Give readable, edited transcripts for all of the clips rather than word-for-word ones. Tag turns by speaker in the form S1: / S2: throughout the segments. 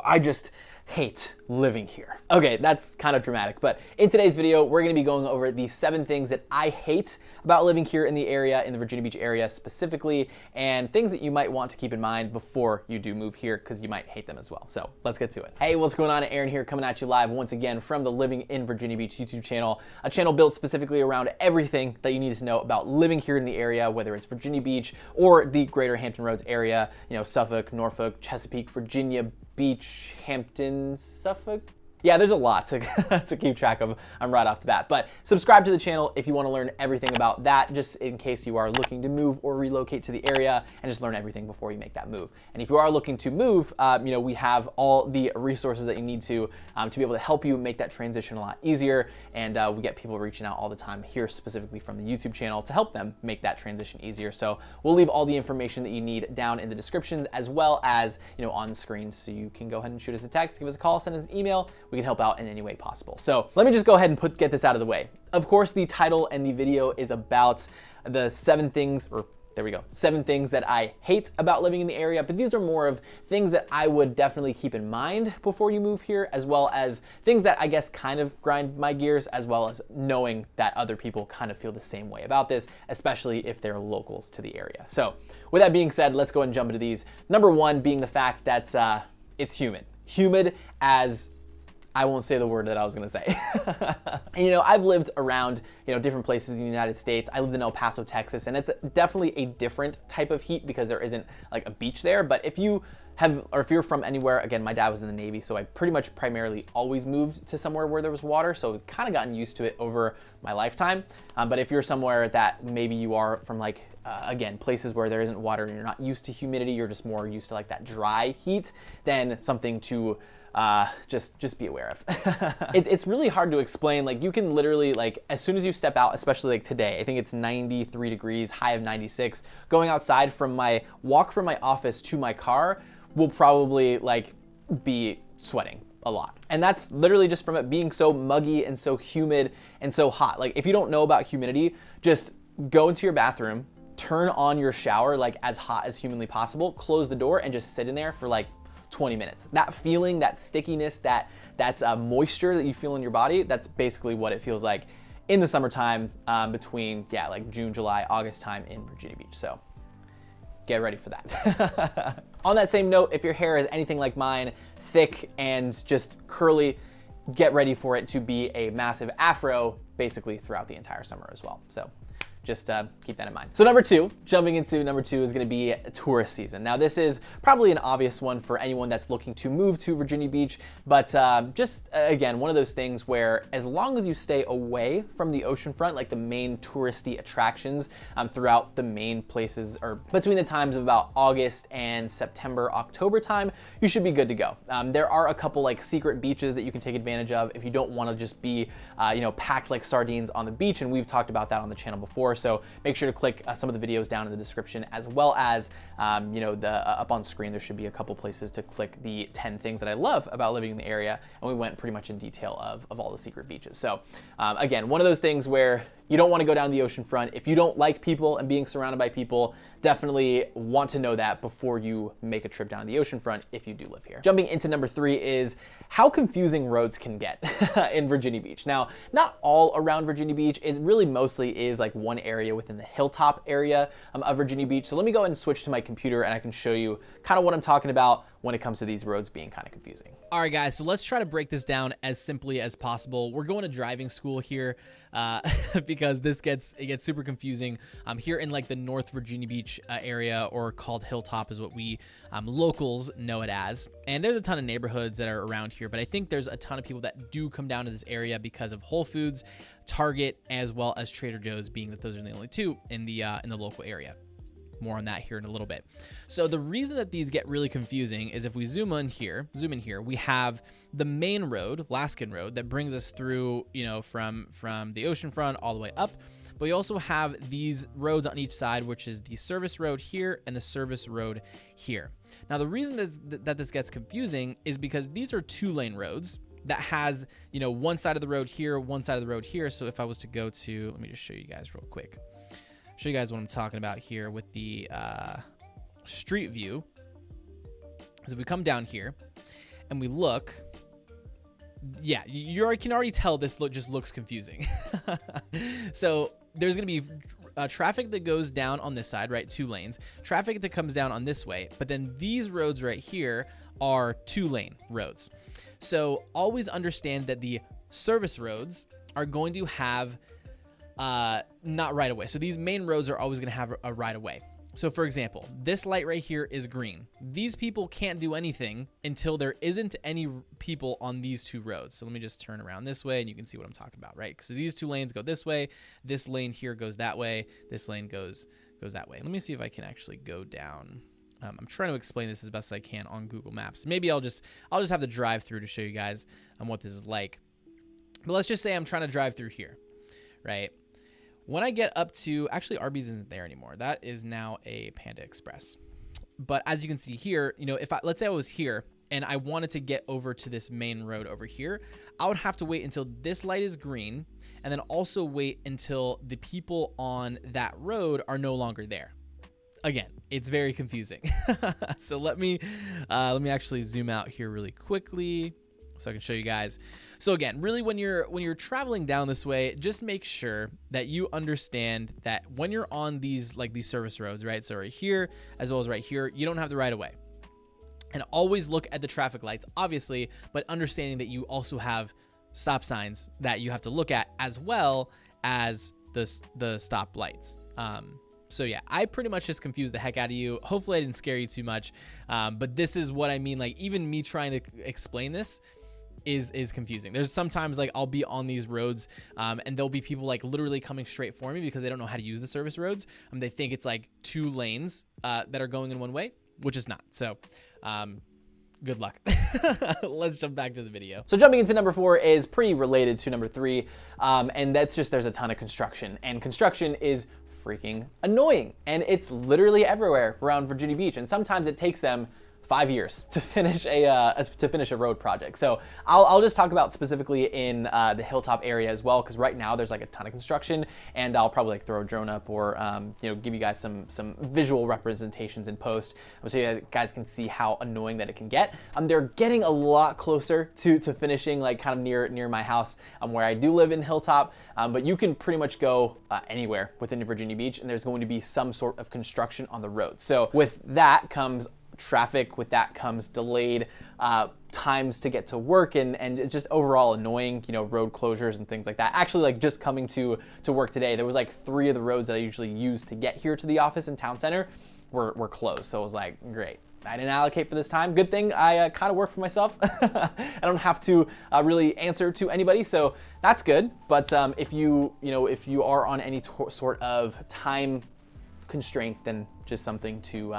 S1: I just hate living here. Okay, that's kind of dramatic, but in today's video, we're gonna be going over the 7 things that I hate about living here in the area, in the Virginia Beach area specifically, and things that you might want to keep in mind before you do move here, because you might hate them as well. So let's get to it. Hey, what's going on? Aaron here, coming at you live once again from the Living in Virginia Beach YouTube channel, a channel built specifically around everything that you need to know about living here in the area, whether it's Virginia Beach or the greater Hampton Roads area, you know, Suffolk, Norfolk, Chesapeake, Virginia Beach, Hampton, Suffolk. Yeah, there's a lot to, to keep track of right off the bat, but subscribe to the channel if you want to learn everything about that, just in case you are looking to move or relocate to the area, and just learn everything before you make that move. And if you are looking to move, you know, we have all the resources that you need to be able to help you make that transition a lot easier, and we get people reaching out all the time here specifically from the YouTube channel to help them make that transition easier. So we'll leave all the information that you need down in the descriptions, as well as, you know, on the screen, so you can go ahead and shoot us a text, give us a call, send us an email. We can help out in any way possible. So let me just go ahead and get this out of the way. Of course, the title and the video is about the 7 things, or there we go, 7 things that I hate about living in the area, but these are more of things that I would definitely keep in mind before you move here, as well as things that I guess kind of grind my gears, as well as knowing that other people kind of feel the same way about this, especially if they're locals to the area. So with that being said, let's go ahead and jump into these. Number 1 being the fact that it's humid. Humid as I won't say the word that I was gonna say. And you know, I've lived around, you know, different places in the United States. I lived in El Paso, Texas, and it's definitely a different type of heat because there isn't like a beach there. But if you have, or if you're from anywhere, again, my dad was in the Navy, so I pretty much primarily always moved to somewhere where there was water. So I've kind of gotten used to it over my lifetime. But if you're somewhere that maybe you are from like, again, places where there isn't water and you're not used to humidity, you're just more used to like that dry heat, then something to just be aware of. It's really hard to explain. Like, you can literally, like, as soon as you step out, especially like today, I think it's 93 degrees, high of 96. Going outside from my walk from my office to my car will probably like be sweating a lot. And that's literally just from it being so muggy and so humid and so hot. Like, if you don't know about humidity, just go into your bathroom, turn on your shower like as hot as humanly possible, close the door, and just sit in there for like 20 minutes. That feeling, that stickiness, that's moisture that you feel in your body, that's basically what it feels like in the summertime, between, yeah, like June, July, August time in Virginia Beach. So get ready for that. On that same note, if your hair is anything like mine, thick and just curly, get ready for it to be a massive afro basically throughout the entire summer as well. So just keep that in mind. So jumping into number 2 is gonna be tourist season. Now, this is probably an obvious one for anyone that's looking to move to Virginia Beach, but just again, one of those things where as long as you stay away from the oceanfront, like the main touristy attractions throughout the main places, or between the times of about August and September, October time, you should be good to go. There are a couple like secret beaches that you can take advantage of if you don't wanna just be, you know, packed like sardines on the beach, and we've talked about that on the channel before. So make sure to click some of the videos down in the description, as well as, you know, up on screen, there should be a couple places to click the 10 things that I love about living in the area. And we went pretty much in detail of all the secret beaches. So again, one of those things where you don't want to go down the ocean front. If you don't like people and being surrounded by people, definitely want to know that before you make a trip down to the ocean front if you do live here. Jumping into number 3 is how confusing roads can get in Virginia Beach. Now, not all around Virginia Beach. It really mostly is like one area within the hilltop area of Virginia Beach. So let me go ahead and switch to my computer and I can show you kind of what I'm talking about when it comes to these roads being kind of confusing.
S2: All right, guys, so let's try to break this down as simply as possible. We're going to driving school here because it gets super confusing. Here in like the North Virginia Beach area, or called Hilltop is what we locals know it as. And there's a ton of neighborhoods that are around here, but I think there's a ton of people that do come down to this area because of Whole Foods, Target, as well as Trader Joe's, being that those are the only 2 in the local area. More on that here in a little bit. So the reason that these get really confusing is if we zoom in here, we have the main road, Laskin Road, that brings us through, you know, from the oceanfront all the way up. But we also have these roads on each side, which is the service road here and the service road here. Now, the reason that this gets confusing is because these are 2-lane roads that has, you know, one side of the road here, one side of the road here. So if I was to go to, let me just show you guys real quick. Show you guys what I'm talking about here with the street view. Is if we come down here, and we look, yeah, you can already tell this just looks confusing. So there's going to be traffic that goes down on this side, right? 2 lanes. Traffic that comes down on this way. But then these roads right here are 2-lane roads. So always understand that the service roads are going to have not right away. So these main roads are always going to have a right away. So for example, this light right here is green. These people can't do anything until there isn't any people on these 2 roads. So let me just turn around this way and you can see what I'm talking about, right? Because these 2 lanes go this way. This lane here goes that way. This lane goes that way. Let me see if I can actually go down. I'm trying to explain this as best as I can on Google Maps. Maybe I'll just have the drive through to show you guys what this is like. But let's just say I'm trying to drive through here, right? When I get up to, actually Arby's isn't there anymore. That is now a Panda Express. But as you can see here, you know, let's say I was here and I wanted to get over to this main road over here, I would have to wait until this light is green and then also wait until the people on that road are no longer there. Again, it's very confusing. So let me actually zoom out here really quickly so I can show you guys. So again, really when you're traveling down this way, just make sure that you understand that when you're on these service roads, right? So right here, as well as right here, you don't have the right of way. And always look at the traffic lights, obviously, but understanding that you also have stop signs that you have to look at as well as the stop lights. So yeah, I pretty much just confused the heck out of you. Hopefully I didn't scare you too much. But this is what I mean. Like even me trying to explain this is confusing. There's sometimes like I'll be on these roads and there'll be people like literally coming straight for me because they don't know how to use the service roads. They think it's like 2 lanes that are going in one way, which is not. So good luck. Let's jump back to the video.
S1: So jumping into number 4 is pretty related to number 3. And that's just, there's a ton of construction, and construction is freaking annoying. And it's literally everywhere around Virginia Beach. And sometimes it takes them 5 years to finish a road project. So I'll just talk about specifically in the Hilltop area as well, because right now there's like a ton of construction, and I'll probably like throw a drone up or give you guys some visual representations in post so you guys can see how annoying that it can get. They're getting a lot closer to finishing, like kind of near my house where I do live in Hilltop, but you can pretty much go anywhere within Virginia Beach, and there's going to be some sort of construction on the road. So with that comes traffic, with that comes delayed times to get to work, and it's just overall annoying, road closures and things like that. Actually, like just coming to work today, there was like 3 of the roads that I usually use to get here to the office in Town Center were closed. So I was like, great. I didn't allocate for this time. Good thing I kind of work for myself. I don't have to really answer to anybody, so that's good. But if you are on any sort of time constraint, then just something to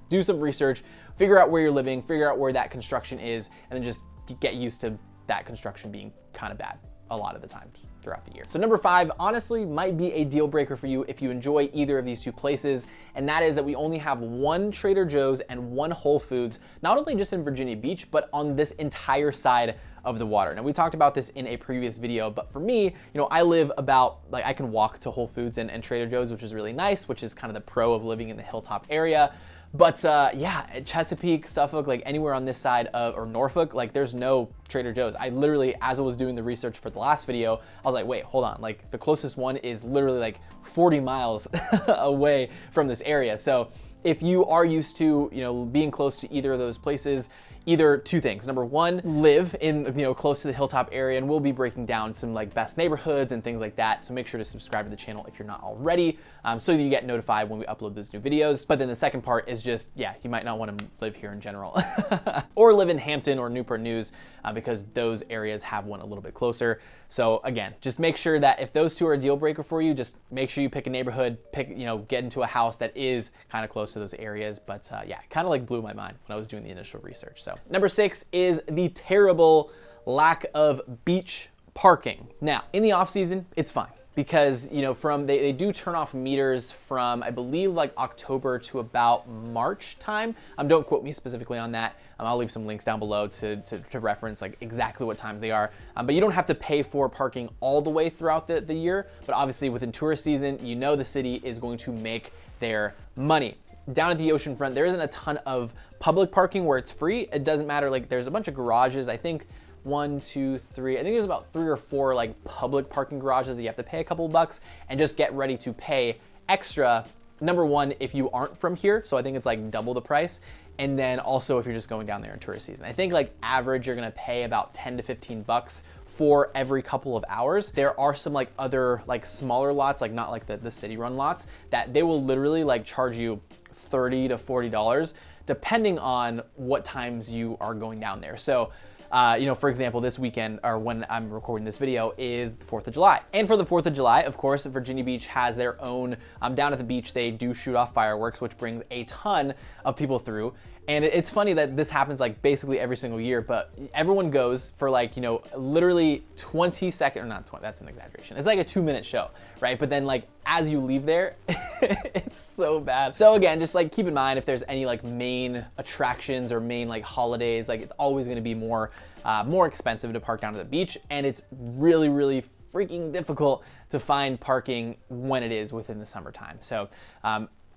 S1: do some research, figure out where you're living, figure out where that construction is, and then just get used to that construction being kind of bad a lot of the times throughout the year. So number 5 honestly might be a deal breaker for you if you enjoy either of these 2 places, and that is that we only have 1 Trader Joe's and 1 Whole Foods, not only just in Virginia Beach, but on this entire side of the water. Now we talked about this in a previous video, but for me, I live about, like, I can walk to Whole Foods and Trader Joe's, which is really nice, which is kind of the pro of living in the Hilltop area. But Chesapeake, Suffolk, like anywhere on this side of, or Norfolk, like there's no Trader Joe's. I literally, as I was doing the research for the last video, I was like, wait, hold on. Like the closest one is literally like 40 miles away from this area. So if you are used to, being close to either of those places, either 2 things. Number 1, live in, close to the Hilltop area, and we'll be breaking down some like best neighborhoods and things like that. So make sure to subscribe to the channel if you're not already, so that you get notified when we upload those new videos. But then the second part is just, you might not want to live here in general or live in Hampton or Newport News, because those areas have one a little bit closer. So again, just make sure that if those 2 are a deal breaker for you, just make sure you pick a neighborhood, get into a house that is kind of close to those areas. But it kind of like blew my mind when I was doing the initial research. So number 6 is the terrible lack of beach parking. Now, in the off season, it's fine, because they do turn off meters from, I believe, like October to about March time. Don't quote me specifically on that. I'll leave some links down below to reference like exactly what times they are. But you don't have to pay for parking all the way throughout the year. But obviously within tourist season, the city is going to make their money. down at the oceanfront, there isn't a ton of public parking where it's free. It doesn't matter, like there's a bunch of garages, I think 1, 2, 3, I think there's about 3 or 4 like public parking garages that you have to pay a couple bucks and just get ready to pay extra. Number one, if you aren't from here, so I think it's like double the price. And then also if you're just going down there in tourist season. I think like average, you're gonna pay about 10 to 15 bucks for every couple of hours. There are some like other like smaller lots, like not like the city run lots, that they will literally like charge you $30 to $40 depending on what times you are going down there. So you know, for example, this weekend, or when I'm recording this video, is the 4th of July. And for the 4th of July, of course, Virginia Beach has their own, down at the beach, they do shoot off fireworks, which brings a ton of people through. And it's funny that this happens like basically every single year, but everyone goes for like, you know, literally 20 seconds, or not 20, that's an exaggeration. It's like a 2-minute show, right? But then like as you leave there, it's so bad. So again, just like keep in mind if there's any like main attractions or main like holidays, like it's always gonna be more expensive to park down at the beach. And it's really, really freaking difficult to find parking when it is within the summertime. So,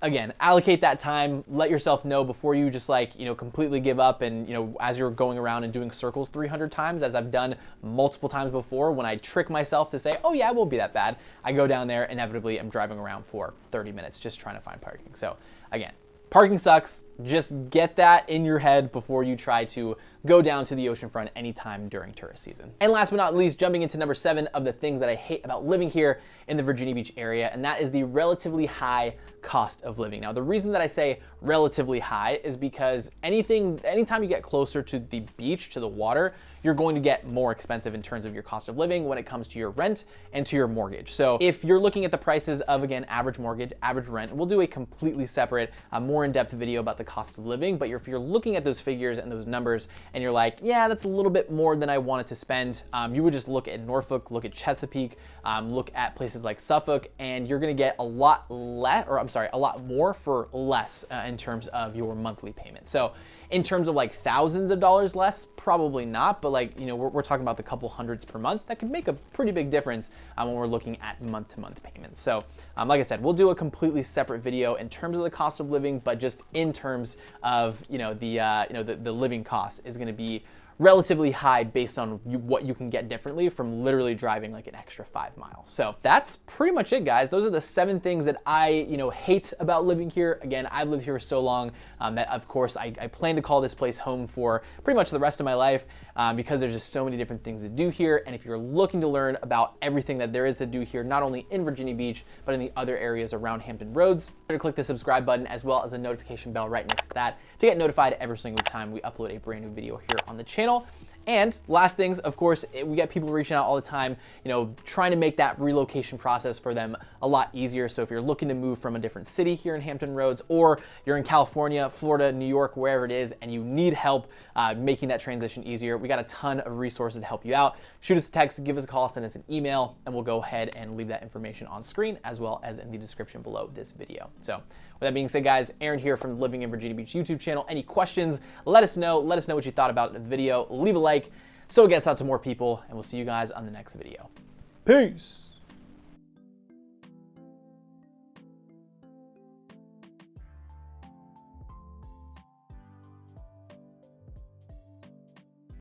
S1: again, allocate that time, let yourself know before you just like, you know, completely give up and, you know, as you're going around and doing circles 300 times, as I've done multiple times before, when I trick myself to say, oh yeah, it won't be that bad, I go down there, inevitably I'm driving around for 30 minutes just trying to find parking. So again, parking sucks. Just get that in your head before you try to go down to the oceanfront anytime during tourist season. And last but not least, jumping into number 7 of the things that I hate about living here in the Virginia Beach area, and that is the relatively high cost of living. Now, the reason that I say relatively high is because anytime you get closer to the beach, to the water, you're going to get more expensive in terms of your cost of living when it comes to your rent and to your mortgage. So if you're looking at the prices of, again, average mortgage, average rent, we'll do a completely separate, more in-depth video about the cost of living. But if you're looking at those figures and those numbers and you're like, yeah, that's a little bit more than I wanted to spend, you would just look at Norfolk, look at Chesapeake, look at places like Suffolk, and you're gonna get a lot more for less in terms of your monthly payment. So in terms of like thousands of dollars less, probably not, but like, you know, we're talking about the couple hundreds per month. That could make a pretty big difference when we're looking at month-to-month payments. So like I said, we'll do a completely separate video in terms of the cost of living, but just in terms of, you know, the living cost is gonna be relatively high based on what you can get differently from literally driving like an extra 5 miles. So that's pretty much it, guys. Those are the 7 things that I, hate about living here. Again, I've lived here for so long that of course I plan to call this place home for pretty much the rest of my life because there's just so many different things to do here. And if you're looking to learn about everything that there is to do here, not only in Virginia Beach, but in the other areas around Hampton Roads, you're gonna click the subscribe button as well as the notification bell right next to that to get notified every single time we upload a brand new video here on the channel. And last things, of course, we get people reaching out all the time, trying to make that relocation process for them a lot easier. So if you're looking to move from a different city here in Hampton Roads, or you're in California, Florida, New York, wherever it is, and you need help making that transition easier, we got a ton of resources to help you out. Shoot us a text, give us a call, send us an email, and we'll go ahead and leave that information on screen as well as in the description below this video. So with that being said, guys, Aaron here from the Living in Virginia Beach YouTube channel. Any questions, let us know. Let us know what you thought about the video. Leave a like so it gets out to more people, and we'll see you guys on the next video. Peace.